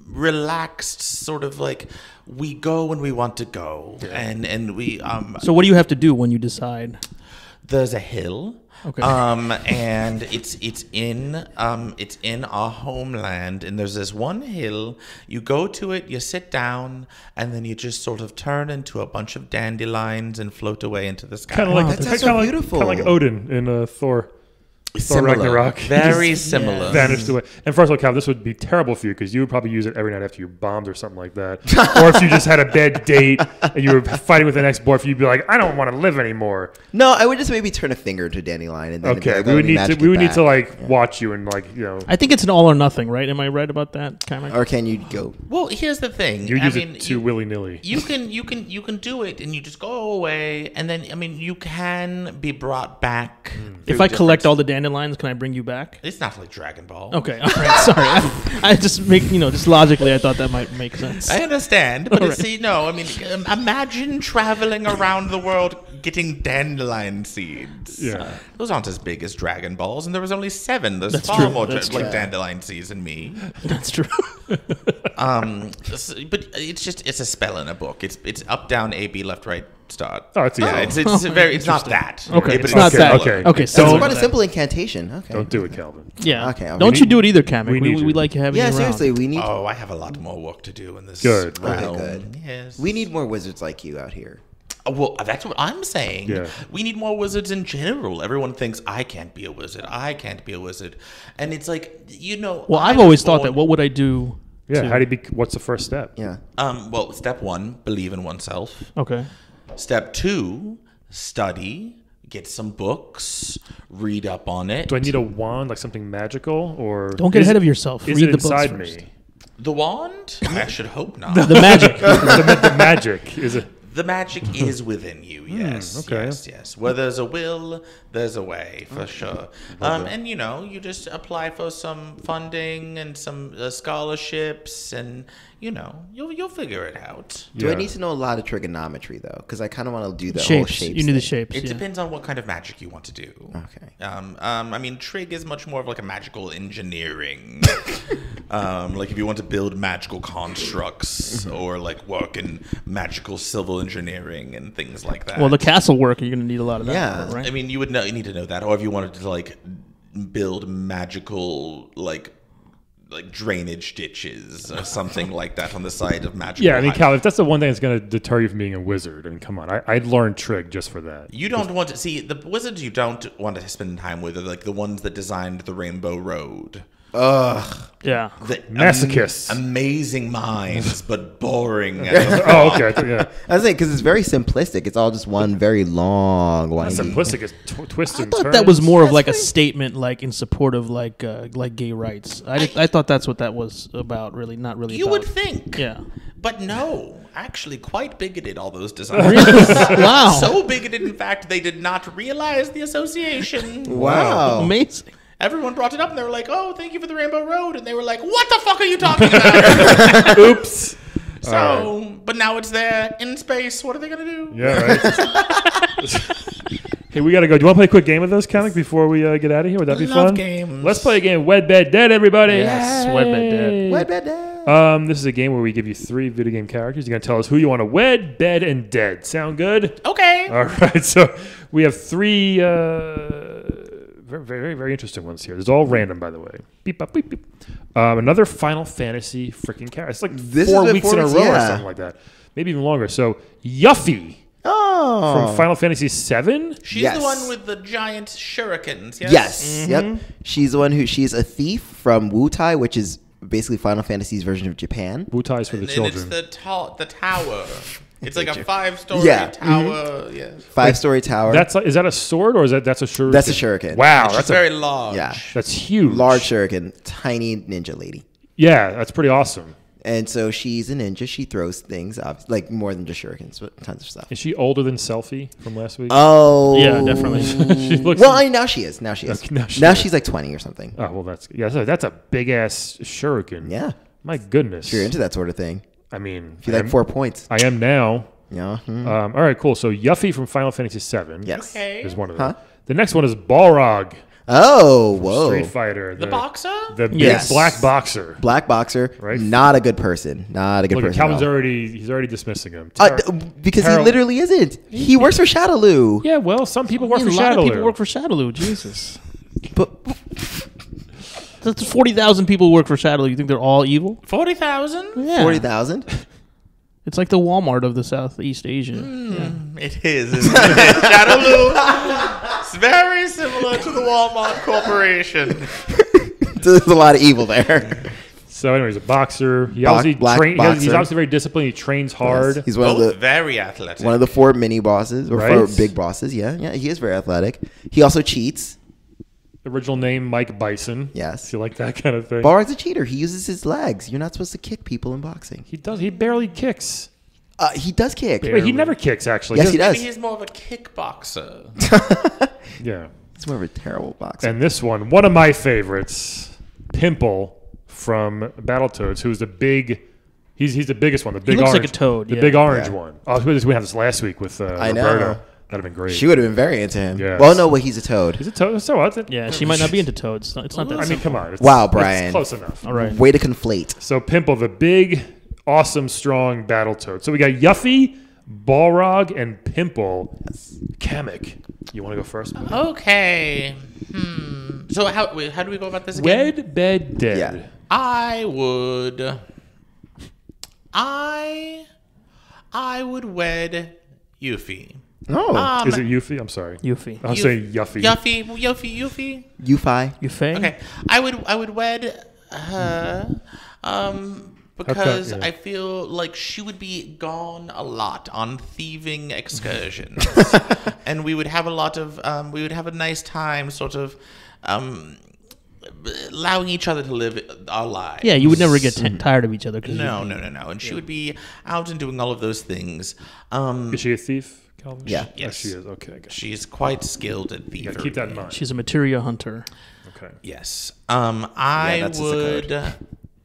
relaxed sort of like we go when we want to go, and we So what do you have to do when you decide? there's a hill. Okay. And it's in our homeland, and there's this one hill. You go to it, you sit down, and then you just sort of turn into a bunch of dandelions and float away into the sky. Kind of like that sounds so kinda beautiful. Kind of like Odin in Thor. Thor Similar. Ragnarok. He Very just similar. vanished away. And first of all, Cal, this would be terrible for you because you would probably use it every night after you bombed or something like that. Or if you just had a bad date and you were fighting with an ex-boyfriend, you'd be like, I don't want to live anymore. No, I would just maybe turn a finger to dandelion, and then it'd be Okay, like, we oh, would let me need to magic we it would need to back. like watch you and like I think it's an all or nothing, right? Am I right about that, Kamek? Or can you go? Well, here's the thing. you use it too willy nilly. You can do it, and you just go away, and then you can be brought back. If I collect all the dandelions, can I bring you back? It's not like Dragon Ball. Okay, all right. Sorry, I just make just logically, I thought that might make sense. I understand, but All right. see, no, imagine traveling around the world getting dandelion seeds. Yeah. Those aren't as big as Dragon Balls, and there was only 7. There's That's far true. more That's like true. dandelion seeds than me. That's true. But it's a spell in a book. It's up, down, A, B, left, right, start. Oh, it's easy. Yeah, it's not that. Okay, But it's not that. okay. Okay, So so it's quite a simple incantation. Okay. Don't do it, Calvin. yeah. Okay, okay. Don't you do it either, Kamek. we need We you. like having Yeah, you around. seriously, we need Oh, I have a lot more work to do in this. Good. realm. Okay, good. Yes. we need more wizards like you out here. Well, that's what I'm saying. Yeah. We need more wizards in general. Everyone thinks I can't be a wizard. I can't be a wizard, and it's like Well, I've always thought that. What would I do? Yeah. to- How do you what's the first step? Yeah. Well, step 1, believe in oneself. Okay. Step 2, study. Get some books. Read up on it. Do I need a wand, like something magical, or Don't get ahead of yourself. Is Read it the books inside first. me? The wand? I should hope not. The magic. the magic is it? The magic is within you, yes. okay. Yes. Where there's a will, there's a way, for sure. And, you just apply for some funding and some scholarships, and, you'll figure it out. Do I Yeah. need to know a lot of trigonometry though? Because I kind of want to do the whole Shapes. shapes. You need the thing. shapes. It yeah. depends on what kind of magic you want to do. Okay. I mean, trig is much more of like a magical engineering. Like if you want to build magical constructs or like work in magical civil engineering and things like that. Well, the castle work, you're going to need a lot of that. Yeah. Right. I mean, you need to know that, or if you wanted to like build magical like drainage ditches or something like that on the side of magical. Yeah, I mean, Cal, if that's the one thing that's going to deter you from being a wizard, I mean, come on, I'd learn trig just for that. You don't want to see the wizards. You don't want to spend time with are like the ones that designed the Rainbow Road. Yeah. The Masochists. Amazing minds, but boring. Oh, okay, yeah. I was saying because it's very simplistic. It's all just one very long, That's windy. simplistic as twist I and thought turns. that was more of like a statement, like in support of like gay rights. I thought that's what that was about. Really, not really. You about. would think. Yeah. But no, actually quite bigoted, all those designers. Wow. So bigoted, in fact, they did not realize the association. Wow. Amazing. Everyone brought it up and they were like, oh, thank you for the Rainbow Road. And they were like, what the fuck are you talking about? Oops. So, but now it's there in space. What are they going to do? Yeah, right. Hey, we got to go. Do you want to play a quick game with us, Kamek, before we get out of here? Would that be Love fun? games. Let's play a game. Wed, Bed, Dead, everybody. Yes, Wed, Bed, Dead. Wed, bed, dead. This is a game where we give you 3 video game characters. You're going to tell us who you want to wed, bed, and dead. Sound good? Okay. All right. So we have 3 very, very, very interesting ones here. It's all random, by the way. Beep, bop, beep, beep. Another Final Fantasy freaking character. It's like This 4 is weeks in a row yeah. or something like that. Maybe even longer. So Yuffie Oh. from Final Fantasy 7. She's Yes. the one with the giant shurikens, yes? Yes. Yep. She's the one she's a thief from Wutai, which is basically Final Fantasy's version of Japan. Wutais for the And children. it's the tower. It's like a 5-story Yeah. tower. Yes. 5-story tower. Is that a sword or that's a shuriken? That's a shuriken. Wow, It's that's very large. Yeah. that's huge. Large shuriken, tiny ninja lady. Yeah, that's pretty awesome. And so she's a ninja. She throws things, like more than just shurikens, but tons of stuff. Is she older than Selfie from last week? Oh. Yeah, definitely. She looks. Well, now she is. Now she is. Okay, now she now is. she's like 20 or something. Oh well, that's a big ass shuriken. Yeah. My goodness. If you're into that sort of thing. I mean, If you like 4 points. I am now. Yeah. All right, cool. So Yuffie from Final Fantasy 7. Yes. Okay. Is one of them. Huh? The next one is Balrog. Oh, whoa. Street Fighter. The boxer? The big Yes. black boxer. Black boxer. Right. Not a good person. Not a good Look, person. Calvin's at all. he's already dismissing him. Because Terrell- he literally isn't. He works for Shadowloo. Yeah, well, some people work a for lot of people Shadowloo. work for Shadowloo. Jesus. But That's 40,000 people who work for Shadowloo. You think they're all evil? 40,000? Yeah. 40,000? It's like the Walmart of the Southeast Asia. It is, isn't it? Shadowloo. It's very similar to the Walmart Corporation. There's a lot of evil there. So, anyways, a boxer. He Black obviously he's boxer. obviously very disciplined. He trains hard. He's one of Both the very athletic. one of the 4 mini bosses or Right? 4 big bosses. Yeah, yeah. He is very athletic. He also cheats. Original name Mike Bison. Yes. If you like that kind of thing. Balrog's a cheater. He uses his legs. You're not supposed to kick people in boxing. He does. He barely kicks. He does kick. Wait, he never kicks actually. Yes, he does. Maybe he's more of a kickboxer. Yeah. He's more of a terrible boxer. And this one of my favorites, Pimple from Battletoads, who's the big. He's the biggest one. The big looks like orange. a toad, The yeah. big orange Yeah. one. Oh, we had this last week with I know. Roberto. That'd have been great. She would have been very into him. Yes. Well, no, he's a toad. He's a toad. So what? Yeah, she might not be into toads. It's not that. I mean, come on. It's, Wow, Brian. It's close enough. All right. Way to conflate. So Pimple, the big, awesome, strong battle toad. So we got Yuffie, Balrog, and Pimple. Kamek. You want to go first? buddy? Okay. So how do we go about this again? Wed, bed, dead. Yeah. I would wed Yuffie. Oh. Is it Yuffie? I'm sorry. Yuffie. I'm saying Yuffie. Yuffie. Yuffie. Yuffie? Okay. I would wed her because yeah. I feel like she would be gone a lot on thieving excursions. And we would have we would have a nice time sort of allowing each other to live our lives. Yeah, you would never get tired of each other. No. And she would be out and doing all of those things. Is she a thief, Calvin? Yeah. Yes. She is. Okay. Good. She is quite skilled at Yeah, thievery. keep that in mind. She's a materia hunter. Okay. Yes. that's just a code.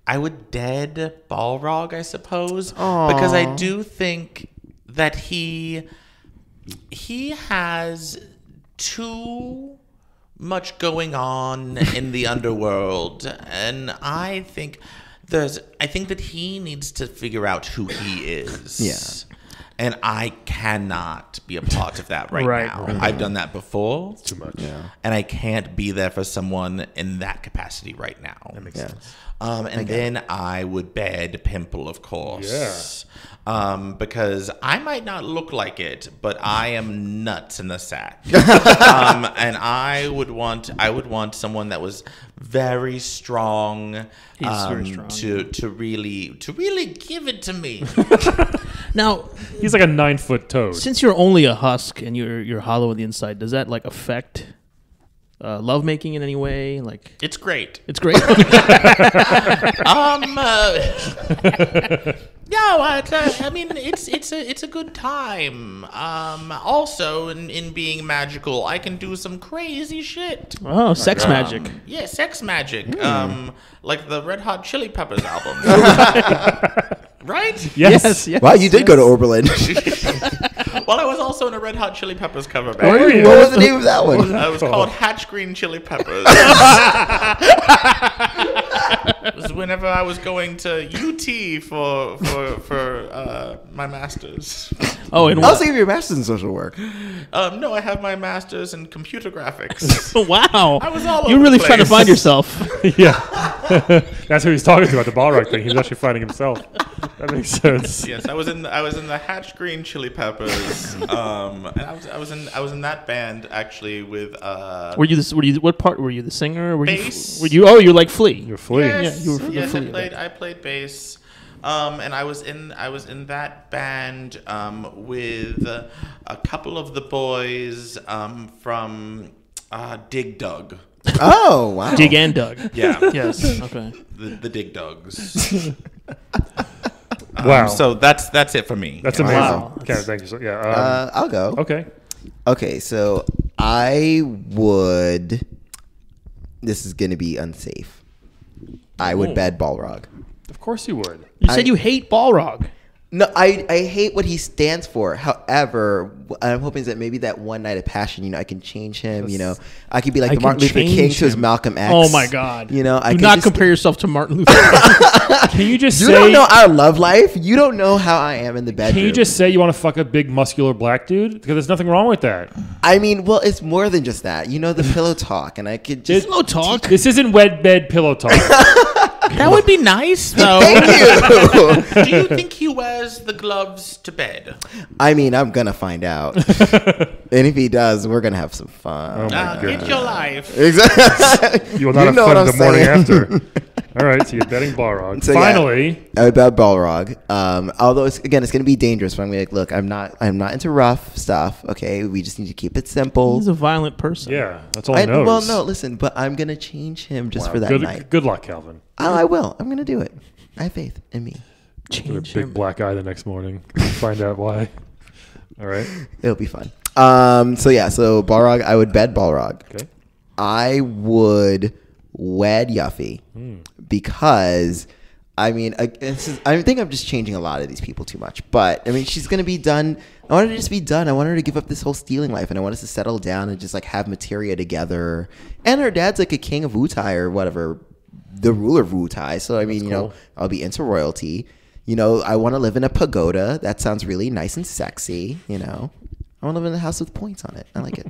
I would dead Balrog, I suppose, because I do think that he has too much going on in the underworld, and I think that he needs to figure out who he is. Yeah. And I cannot be a part of that right now. Right. I've done that before. Too much. Yeah. And I can't be there for someone in that capacity right now. That makes Yeah. sense. And then I would bed Pimple, of course. Yeah. Because I might not look like it, but I am nuts in the sack. And I would want someone that was very strong. He's very strong. To really give it to me. Now, He's like a 9-foot toad. since you're only a husk and you're hollow on the inside, does that like affect lovemaking in any way? Like, It's great. it's great. No, I mean it's a good time. Also in being magical, I can do some crazy shit. Oh, sex magic. Yeah, sex magic. Like the Red Hot Chili Peppers album. Right? Yes. Yes. Wow, you did go to Oberlin. Well, I was also in a Red Hot Chili Peppers cover Oh, band. were you? What was the name of that one? It was called Hatch Green Chili Peppers. It was whenever I was going to UT for my master's. Oh, and I'll save your master's in social work. No, I have my master's in computer graphics. wow. I was all over You're really the trying to place. find yourself. Yeah. That's who he's talking to about the Balrog thing. He was actually finding himself. That makes sense. Yes, I was in the Hatch Green Chili Peppers, and I was in that band actually with What part were you? The singer? Were Bass. You? Oh, you're like Flea. You're fleeing. Yes, you were yes, fully I played bass, and I was in that band with a couple of the boys from Dig Dug. Oh, wow. Dig and Doug. Yeah, Yes. Okay. the Dig Dugs. Wow. So that's it for me. That's Yeah. amazing. Wow. Okay, thank you. So, yeah. I'll go. Okay. Okay, so I would. This is going to be unsafe. I would bed Balrog. Of course you would. You said you hate Balrog. No, I hate what he stands for. However, what I'm hoping is that maybe that one night of passion, I can change him. I could be like I the Martin can Luther King change to his him. Malcolm X. Oh my God. I Do can not just- compare yourself to Martin Luther King. Can you just You say? don't know our love life. You don't know how I am in the bedroom. Can you just say you want to fuck a big muscular black dude? Because there's nothing wrong with that. I mean, well, it's more than just that. The pillow talk, and I could just. Pillow talk. This isn't wed bed pillow talk. That would be nice, though. Thank you. Do you think he wears the gloves to bed? I mean, I'm gonna find out, and if he does, we're gonna have some fun. Oh my Get your life. Exactly. You will not have know what fun I'm the morning saying. after. All right, so you're betting Balrog. So, yeah. Finally, I would bet Balrog. Although it's going to be dangerous. But I'm gonna be like, look, I'm not into rough stuff. Okay, we just need to keep it simple. He's a violent person. yeah, that's all he knows. Well, no, listen, but I'm gonna change him just for that good, night. Good luck, Calvin. Oh, I will. I'm gonna do it. I have faith in me. With a Change big him. black eye the next morning. Find out why. All right. It'll be fun. So Balrog. I would bet Balrog. Okay. I would wed Yuffie because I mean, I think I'm just changing a lot of these people too much. But I mean, she's gonna be done. I want her to just be done. I want her to give up this whole stealing life, and I want us to settle down and just like have materia together. And her dad's like a king of Wutai or whatever, the ruler of Wutai. So I mean, you know, I'll be into royalty. You know, I want to live in a pagoda. That sounds really nice and sexy. You know, I want to live in a house with points on it. I like it.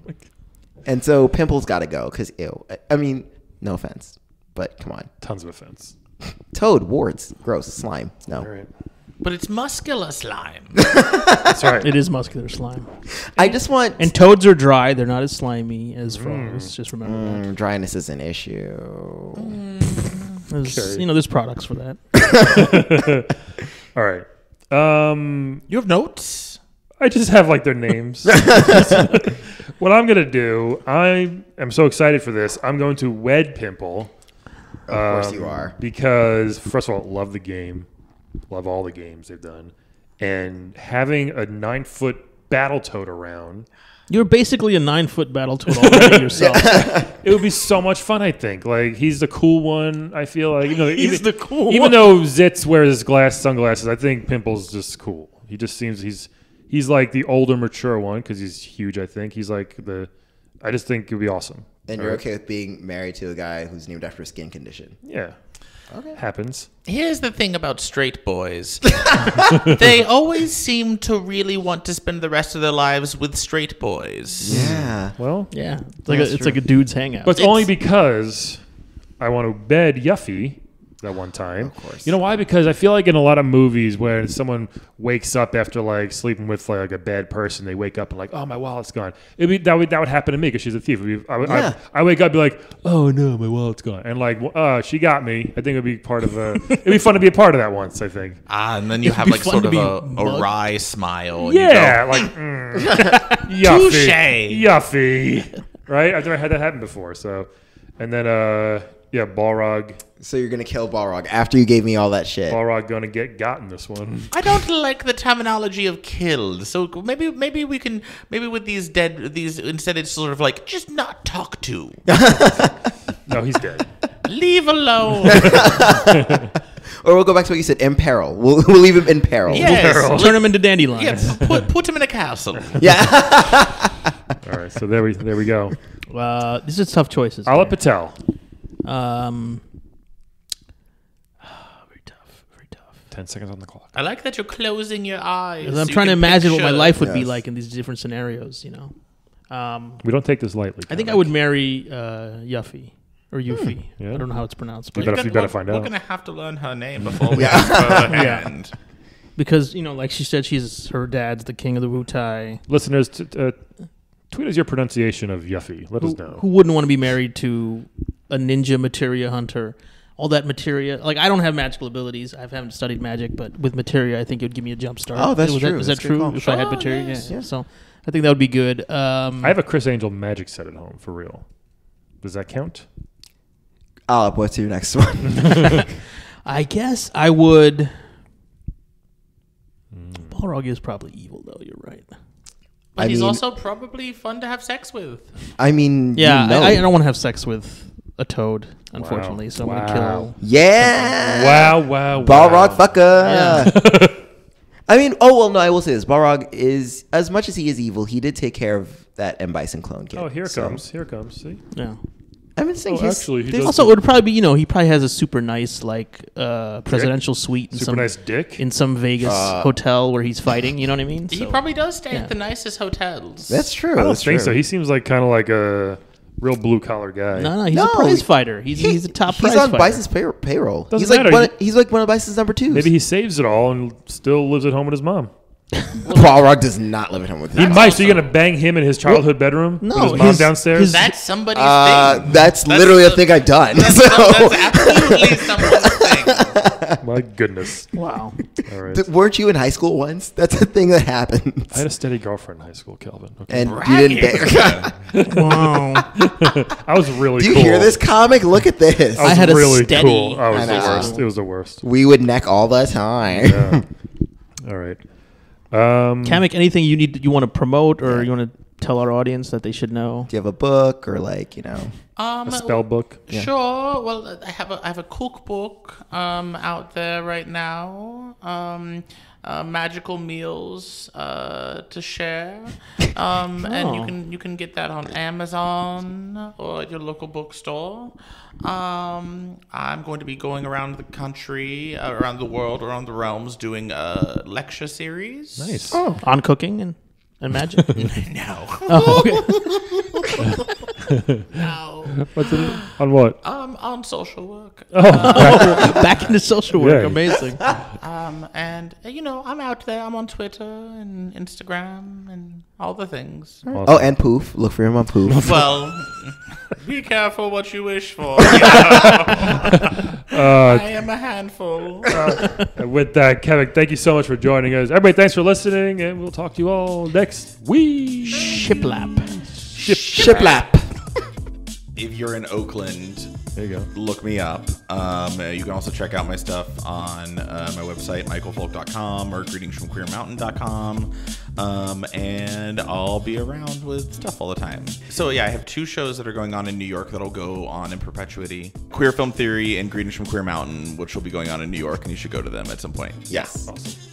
And so Pimple's got to go because ew. I mean, no offense, but come on. Tons of offense. Toad, warts, gross, slime. No. All right. But it's muscular slime. That's right. It is muscular slime. I just want... And toads are dry. They're not as slimy as frogs. Just remember that. Dryness is an issue. There's, you know, there's products for that. All right. You have notes? I just have like their names. What I'm gonna do, I am so excited for this. I'm going to wed Pimple. Of course you are. Because first of all, love the game, love all the games they've done, and having a 9-foot Battletoad around. You're basically a 9-foot Battletoad already yourself. It would be so much fun. I think like he's the cool one. I feel like He's the cool even one. though Zitz wears sunglasses, I think Pimple's just cool. He just seems he's like the older, mature one because he's huge. I think he's like I just think it would be awesome. And you're okay with being married to a guy who's named after a skin condition? Yeah. Okay. Happens. Here's the thing about straight boys. They always seem to really want to spend the rest of their lives with straight boys. Yeah. Well, Yeah. It's like a dude's hangout. but it's only because I want to bed Yuffie that one time. Of course. You know why? Because I feel like in a lot of movies when someone wakes up after like sleeping with like a bad person, they wake up and like, oh, my wallet's gone. That would happen to me because she's a thief. I wake up and be like, oh no, my wallet's gone, and like, she got me. I think it'd be part of it'd be fun to be a part of that once. I think. And then you have be like fun sort to of be a mugged. wry smile. Yeah, You go, like Yuffie, Touche. Yuffie. Right? I've never had that happen before. So, and then Balrog. So you're going to kill Balrog after you gave me all that shit. Balrog gonna get gotten this one. I don't like the terminology of killed. So maybe we can with these instead it's sort of like just not talk to. No, he's dead. Leave alone. Or we'll go back to what you said, in peril. We'll leave him in peril. Yes. turn him into dandelions. Yeah, put him in a castle. Yeah. All right, so there we go. These are tough choices. I'll let here. Patel. Very tough. 10 seconds on the clock. I like that you're closing your eyes. 'Cause I'm so trying to you can imagine what my picture- life would be Yes. like in these different scenarios. You know. We don't take this lightly. I think Kamek. I would marry Yuffie or Yuffie. Yeah. I don't know how it's pronounced, You but better find We're out. gonna have to learn her name before we ask for her hand. because like she said, her dad's the king of the Wutai. Listeners, tweet us your pronunciation of Yuffie. Let us know. Who wouldn't want to be married to a ninja materia hunter? All that materia. Like, I don't have magical abilities. I haven't studied magic, but with materia, I think it would give me a jump start. Oh, that's true. Is That's that a good true? call. If I had Oh, materia, yes. yeah. So I think that would be good. I have a Chris Angel magic set at home for real. Does that count? What's your next one? I guess I would. Balrog is probably evil, though. You're right. But I he's mean- also probably fun to have sex with. I mean, Yeah, you know. I don't want to have sex with a toad, unfortunately. Wow. So I'm Wow. gonna kill. Yeah. Wow. Balrog fucker. Yeah. I mean, no, I will say this. Balrog is, as much as he is evil, he did take care of that M. Bison clone kid. Oh, here it So, comes. Here it comes. See? Yeah. I'm just saying, Oh, actually, he there's- does- Also, it would probably be he probably has a super nice presidential suite in Super some nice dick. in some Vegas hotel where he's fighting. You know what I mean? He So- probably does stay yeah. at the nicest hotels. That's true. I don't that's think true. so. He seems like kind of like a real blue collar guy. No, he's No, a prize he's- fighter. He's a top He's prize on fighter. Bison's payroll. Doesn't He's like matter. he's like one of Bison's number twos. Maybe he saves it all and still lives at home with his mom. Balrog does not live at home with He him. might. So you're gonna bang him in his childhood bedroom No, with his mom downstairs? That's somebody's thing. That's literally a thing I've done. That's So, absolutely someone's thing. My goodness. Wow. All right. weren't you in high school once? That's a thing that happens. I had a steady girlfriend in high school, Kelvin. Okay. And you didn't. Wow. I was really Do you cool. hear this comic? Look at this. I was had a really steady- cool. I was I the know. worst. It was the worst. We would neck all the time. Yeah. All right. Kamek, anything you want to promote or you want to tell our audience that they should know? Do you have a book or like, A spell book? Sure. Well, I have a cookbook out there right now. Magical meals to share, and you can get that on Amazon or at your local bookstore. I'm going to be going around the country, around the world, around the realms, doing a lecture series. Nice. On cooking and magic? No. Oh, okay. No. What's it? On what? On social work. Back into social work. Yeah. Amazing. And I'm out there. I'm on Twitter and Instagram and all the things. Awesome. Oh, and Poof. Look for him on Poof. Well, be careful what you wish for. I am a handful. And with that, Kamek, thank you so much for joining us. Everybody, thanks for listening, and we'll talk to you all next week. Shiplap. Shiplap. If you're in Oakland, There you go. look me up. You can also check out my stuff on my website, michaelfoulk.com or greetingsfromqueermountain.com. And I'll be around with stuff all the time. So yeah, I have 2 shows that are going on in New York that'll go on in perpetuity. Queer Film Theory and Greetings from Queer Mountain, which will be going on in New York, and you should go to them at some point. Yes. Awesome.